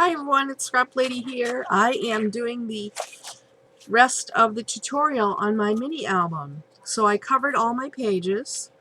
Hi everyone, it's Scrap Lady here. I am doing the rest of the tutorial on my mini album. So I covered all my pages,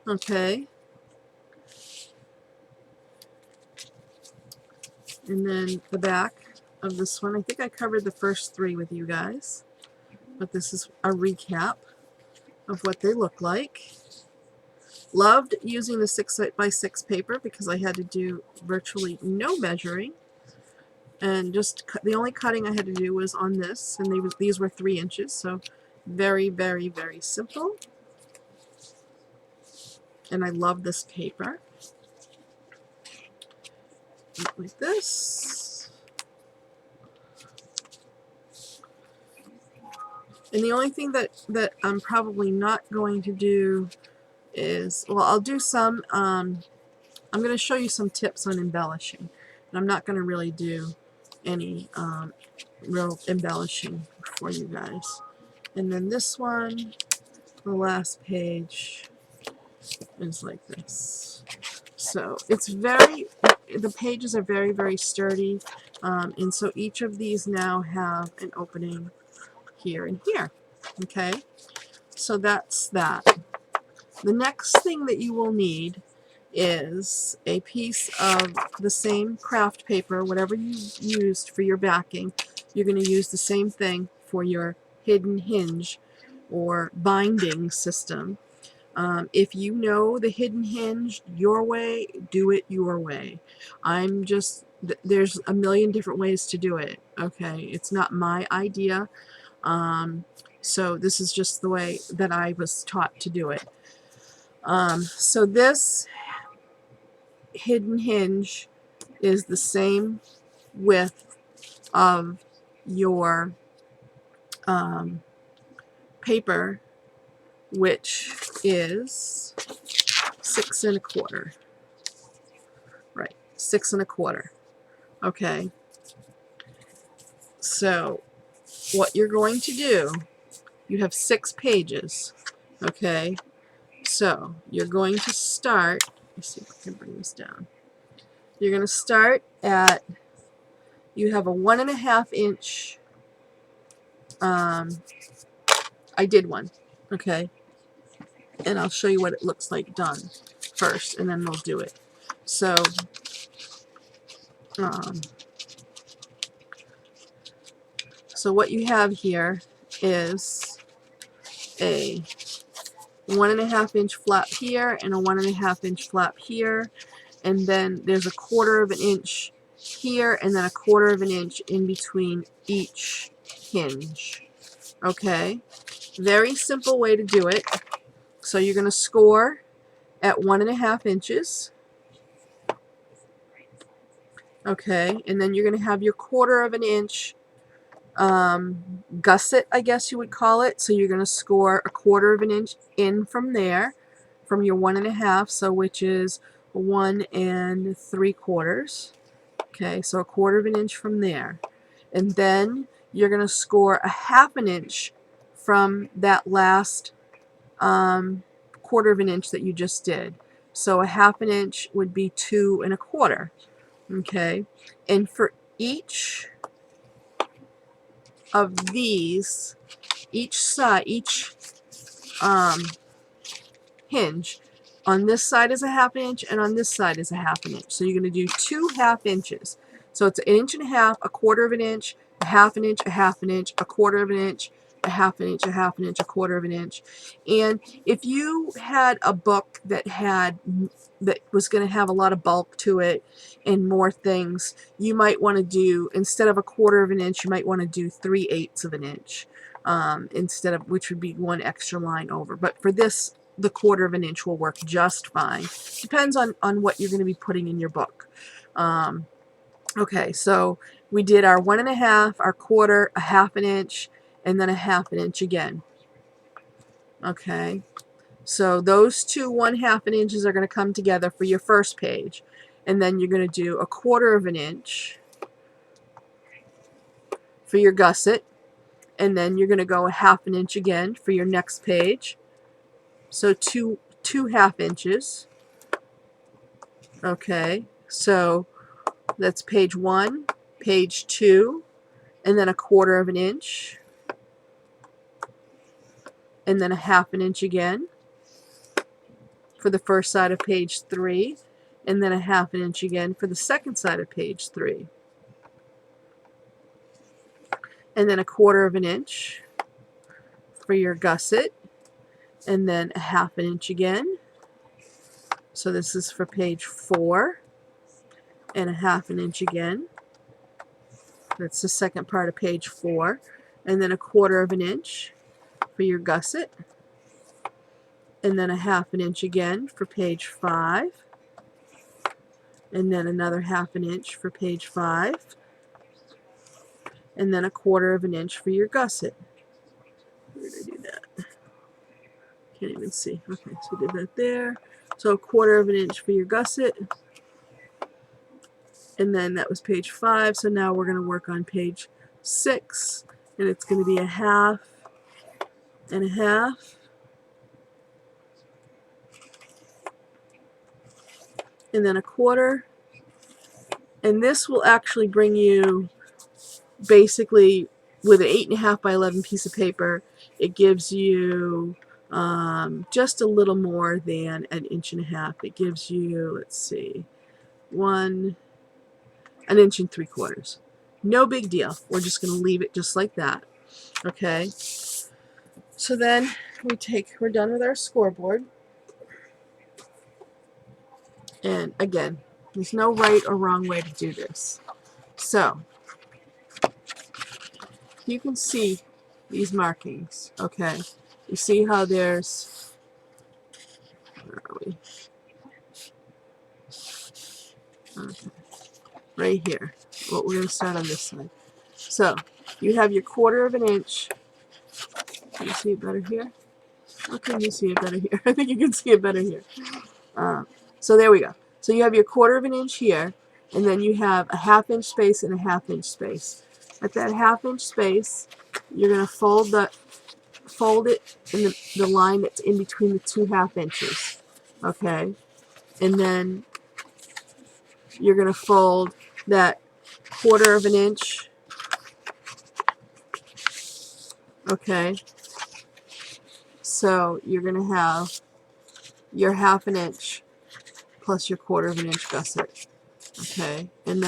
okay, and then the back of this one. I think I covered the first three with you guys, but this is a recap of what they look like. Loved using the 6x6 paper because I had to do virtually no measuring. And just the only cutting I had to do was on this, and these were 3 inches, so very, very, very simple. And I love this paper. Like this. And the only thing that I'm probably not going to do is, well, I'll do some, I'm going to show you some tips on embellishing. And I'm not going to really do any real embellishing for you guys. And then this one, the last page, is like this. So it's the pages are very, very sturdy, and so each of these now have an opening here and here. Okay, so that's that. The next thing that you will need is a piece of the same craft paper, whatever you used for your backing. You're going to use the same thing for your hidden hinge or binding system. If you know the hidden hinge your way, do it your way. There's a million different ways to do it, okay? It's not my idea, so this is just the way that I was taught to do it. So this hidden hinge is the same width of your paper, which is 6 1/4. Right, 6 1/4. Okay. So what you're going to do, you have 6 pages. Okay. So you're going to start. Let's see if I can bring this down. You're going to start at. You have a 1.5 inch. I did one. Okay. And I'll show you what it looks like done first, and then we'll do it. So, so what you have here is a 1.5 inch flap here and a 1.5 inch flap here, and then there's a 1/4 of an inch here, and then a 1/4 of an inch in between each hinge. Okay, very simple way to do it. So you're going to score at 1.5 inches. Okay, and then you're going to have your 1/4 of an inch gusset, I guess you would call it. So you're going to score a 1/4 of an inch in from there, from your 1.5, so which is 1 3/4. Okay, so a 1/4 of an inch from there, and then you're going to score a 1/2 inch from that last 1/4 of an inch that you just did. So a 1/2 inch would be 2 1/4. Okay, and for each of these, each side, each hinge, on this side is a 1/2 inch, and on this side is a 1/2 inch. So you're going to do 2 1/2 inches. So it's 1.5 inches, a 1/4 of an inch, a 1/2 inch, a 1/2 inch, a 1/4 of an inch, a 1/2 inch, a 1/2 inch, a 1/4 of an inch. And if you had a book that was going to have a lot of bulk to it and more things, you might want to do, instead of a 1/4 of an inch, you might want to do 3/8 of an inch, instead of, which would be 1 extra line over. But for this, the 1/4 of an inch will work just fine. Depends on what you're going to be putting in your book. Okay, so we did our 1.5, our 1/4, a 1/2 inch, and then a 1/2 inch again. Okay, so those two 1/2 inches are going to come together for your first page, and then you're going to do a 1/4 of an inch for your gusset, and then you're going to go a 1/2 inch again for your next page. So two 1/2 inches. Okay, so That's page 1, page 2, and then 1/4 of an inch, and then 1/2 an inch again for the first side of page 3, and then 1/2 an inch again for the second side of page 3, and then 1/4 of an inch for your gusset, and then 1/2 an inch again. So this is for page 4, and 1/2 an inch again. That's the second part of page 4, and then 1/4 of an inch for your gusset, and then 1/2 an inch again for page 5, and then another 1/2 an inch for page 5, and then 1/4 of an inch for your gusset. Where did I do that? Can't even see. Okay, so we did that there. So 1/4 of an inch for your gusset, and then that was page 5. So now we're going to work on page 6, and it's going to be 1/2 and 1/2, and then 1/4, and this will actually bring you basically with an 8.5 by 11 piece of paper. It gives you just a little more than 1.5 inches. It gives you, let's see, 1 1 3/4 inches. No big deal. We're just going to leave it just like that. Okay. So then we're done with our scoreboard. And again, there's no right or wrong way to do this. So you can see these markings. Okay. You see how there's, where are we? Okay. Right here. Well, we're going to start on this side. So you have your 1/4 of an inch. Can you see it better here? How can you see it better here? I think you can see it better here. So there we go. So you have your 1/4 of an inch here, and then you have a 1/2 inch space and a 1/2 inch space. At that 1/2 inch space, you're going to fold it in the line that's in between the 2 1/2 inches. Okay? And then you're going to fold that 1/4 of an inch. Okay? So you're going to have your 1/2 an inch plus your 1/4 of an inch gusset. Okay? And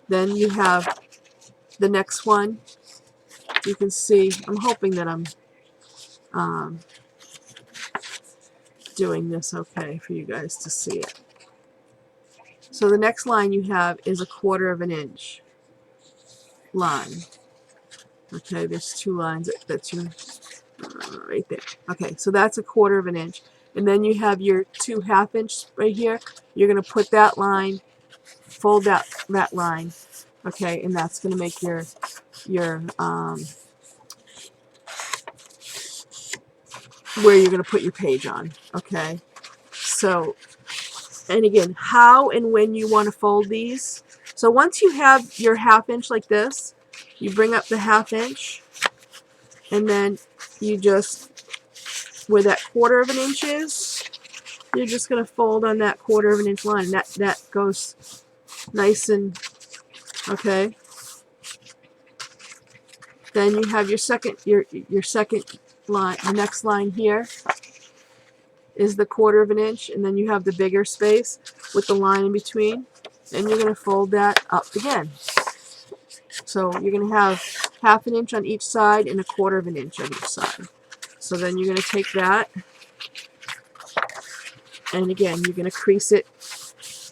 then you have the next one. You can see, I'm hoping that I'm doing this okay for you guys to see it. So the next line you have is a 1/4 of an inch line. Okay, there's 2 lines. That's your right there. Okay, so that's a 1/4 of an inch. And then you have your 2 1/2 inch right here. You're going to put that line, fold that line. Okay, and that's going to make your where you're going to put your page on. Okay, so, and again, how and when you want to fold these. So once you have your 1/2 inch like this, you bring up the 1/2 inch, and then you just, where that 1/4 of an inch is, you're just going to fold on that 1/4 of an inch line. That goes nice and, okay. Then you have your second line. The next line here is the 1/4 of an inch, and then you have the bigger space with the line in between, and you're going to fold that up again. So you're going to have 1/2 an inch on each side and a 1/4 of an inch on each side. So then you're going to take that, and again, you're going to crease it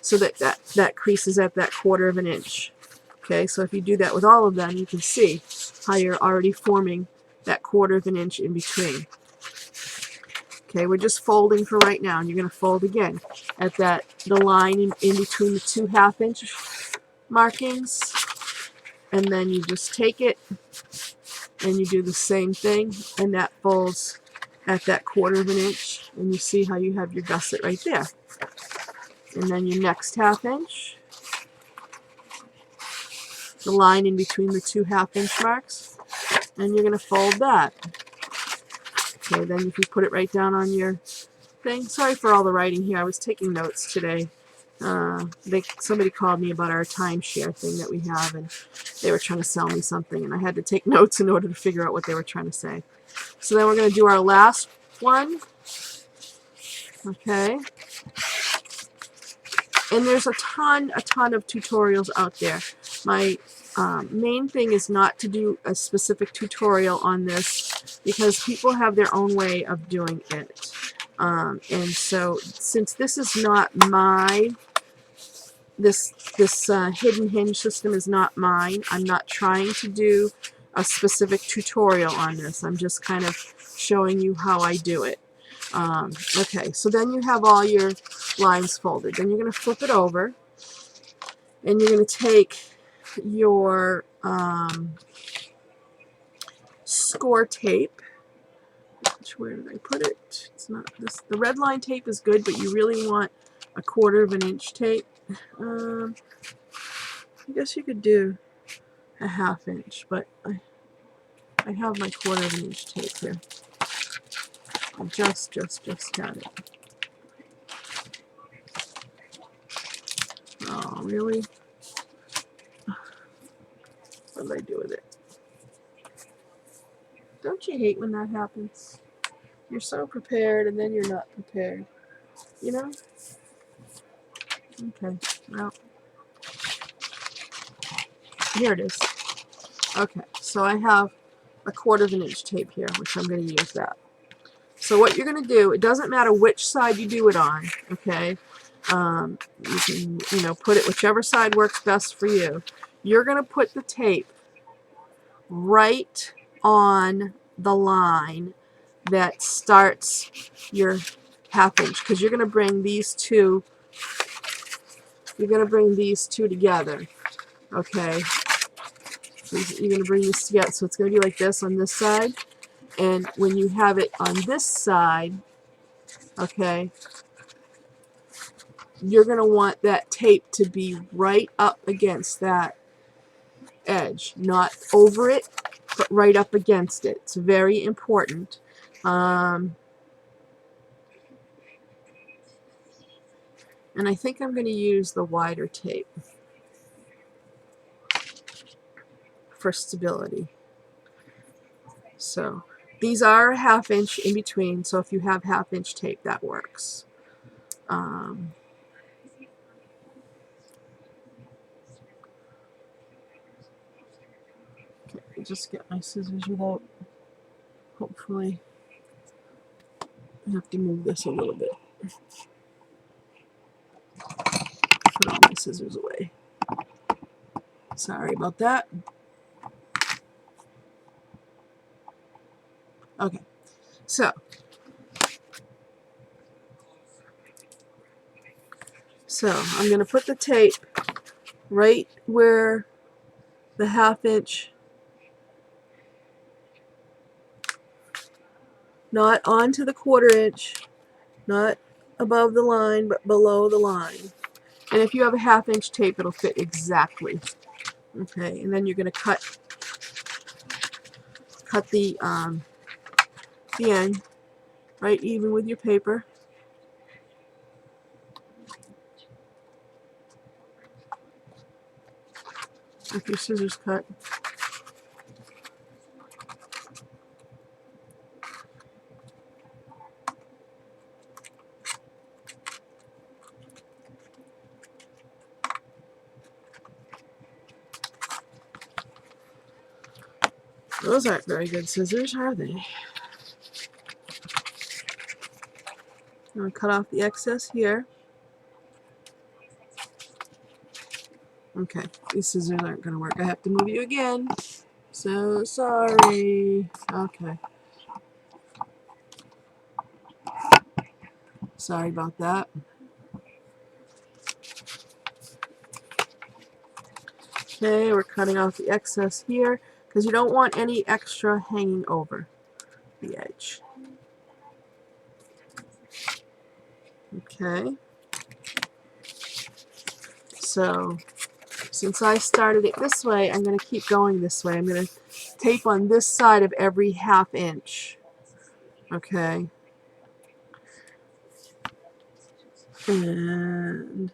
so that creases at that 1/4 of an inch. Okay, so if you do that with all of them, you can see how you're already forming that 1/4 of an inch in between. Okay, we're just folding for right now, and you're going to fold again at the line in between the 2 1/2 inch markings, and then you just take it and you do the same thing, and that folds at that 1/4 of an inch, and you see how you have your gusset right there. And then your next 1/2 inch, the line in between the 2 1/2 inch marks, and you're going to fold that. Okay, then if you put it right down on your thing. Sorry for all the writing here. I was taking notes today Somebody called me about our timeshare thing that we have, and they were trying to sell me something, and I had to take notes in order to figure out what they were trying to say. So then we're going to do our last one. Okay. And there's a ton of tutorials out there. My main thing is not to do a specific tutorial on this because people have their own way of doing it. And so since this is not my, this hidden hinge system is not mine, I'm not trying to do a specific tutorial on this. I'm just kind of showing you how I do it. Okay, so then you have all your lines folded. Then you're going to flip it over, and you're going to take your score tape. Where did I put it? It's not this. The red line tape is good, but you really want a 1/4 inch tape. I guess you could do a 1/2 inch, but I have my 1/4 inch tape here. I just had it. Oh, really? What did I do with it? Don't you hate when that happens? You're so prepared and then you're not prepared. You know? Okay, well, here it is. Okay, so I have a 1/4 inch tape here, which I'm going to use that. So what you're going to do, it doesn't matter which side you do it on, okay? You can, put it whichever side works best for you. You're going to put the tape right on the line that starts your 1/2 inch, because you're going to bring these two. You're going to bring these two together, okay? So you're going to bring this together, so it's going to be like this on this side, and when you have it on this side, okay, you're going to want that tape to be right up against that edge, not over it, but right up against it. It's very important. And I think I'm going to use the wider tape for stability. So these are a 1/2 inch in between, so if you have 1/2 inch tape, that works. Okay, just get my scissors without, hopefully, I have to move this a little bit. Put all my scissors away. Sorry about that. Okay, so I'm going to put the tape right where the 1/2 inch, not onto the 1/4 inch, not above the line, but below the line. And if you have a 1/2 inch tape, it'll fit exactly. Okay, and then you're going to cut the end right even with your paper. If your scissors cut. Those aren't very good scissors, are they? I'm going to cut off the excess here. Okay, these scissors aren't going to work. I have to move you again. So sorry. Okay. Sorry about that. Okay, we're cutting off the excess here because you don't want any extra hanging over the edge. Okay. So since I started it this way, I'm going to keep going this way. I'm going to tape on this side of every 1/2 inch. Okay. And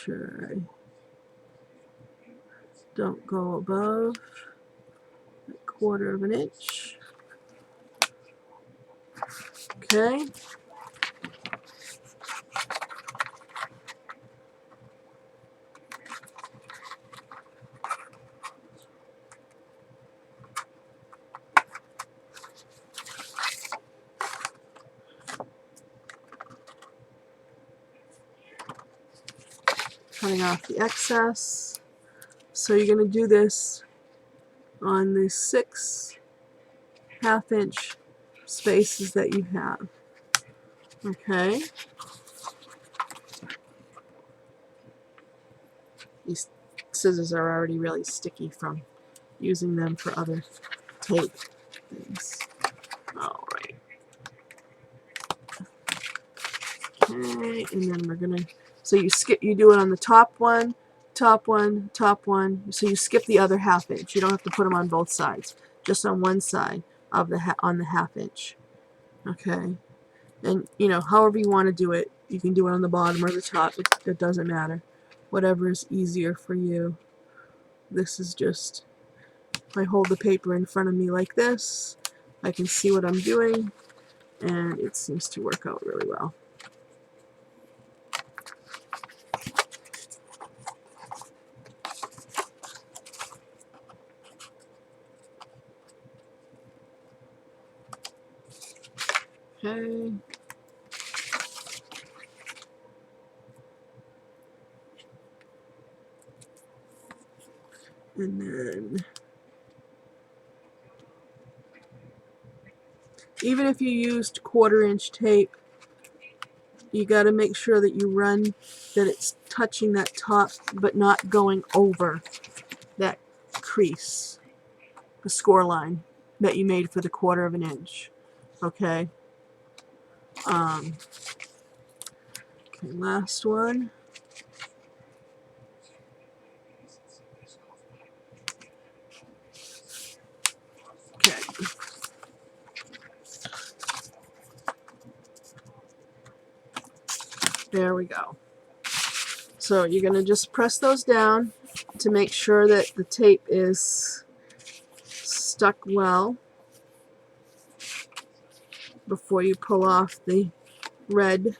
sure I don't go above a 1/4 of an inch. Okay. Cutting off the excess. So you're going to do this on the 6 1/2-inch spaces that you have. Okay. These scissors are already really sticky from using them for other tape things. Alright. Okay, and then we're gonna, so you do it on the top one, top one, top one, so you skip the other 1/2 inch. You don't have to put them on both sides, just on one side of the on the 1/2 inch. Okay, and you know, however you want to do it, you can do it on the bottom or the top. It doesn't matter, whatever is easier for you. This is just, if I hold the paper in front of me like this, I can see what I'm doing, and it seems to work out really well. Okay. And then, even if you used 1/4 inch tape, you got to make sure that you run, that it's touching that top but not going over that crease, the score line that you made for the 1/4 of an inch. Okay. Okay, last one. Okay. There we go. So you're going to just press those down to make sure that the tape is stuck well before you pull off the red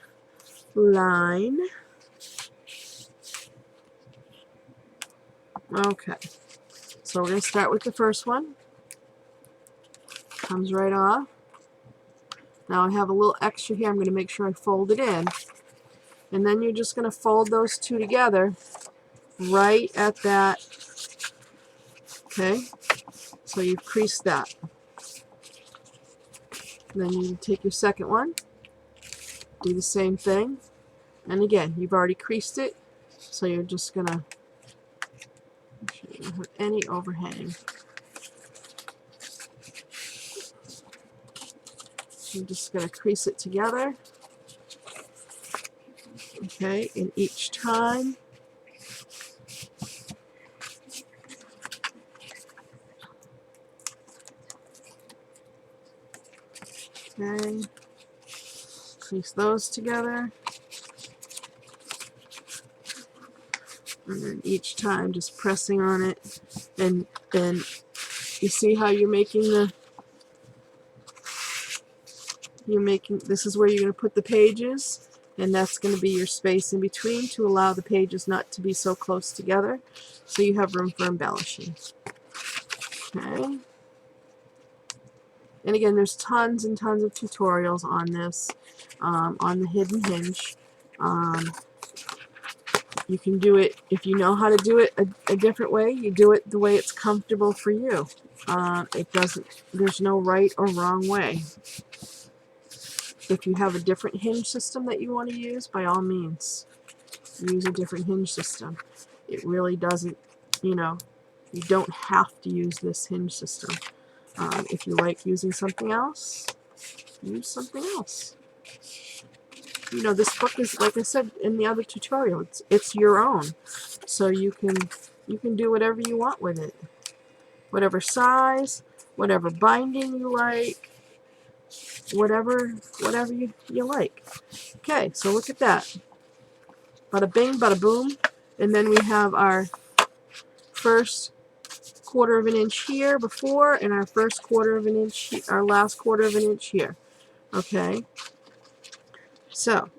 line. Okay, so we're going to start with the first one. Comes right off. Now I have a little extra here. I'm going to make sure I fold it in. And then you're just going to fold those two together right at that. Okay, so you've creased that. And then you take your second one, do the same thing, and again, you've already creased it, so you're just going to make sure you don't have any overhang. I'm just going to crease it together. Okay, and each time okay, crease those together, and then each time just pressing on it, and you see how you're making this is where you're going to put the pages, and that's going to be your space in between to allow the pages not to be so close together, so you have room for embellishing. Okay. And again, there's tons and tons of tutorials on this, on the hidden hinge. You can do it, if you know how to do it a different way, you do it the way it's comfortable for you. There's no right or wrong way. If you have a different hinge system that you want to use, by all means, use a different hinge system. It really doesn't, you know, you don't have to use this hinge system. If you like using something else, use something else. You know, this book is, like I said in the other tutorial, it's your own. So you can do whatever you want with it. Whatever size, whatever binding you like, whatever you like. Okay, so look at that. Bada bing, bada boom. And then we have our first 1/4 of an inch here before, and our first 1/4 of an inch, our last 1/4 of an inch here. Okay, so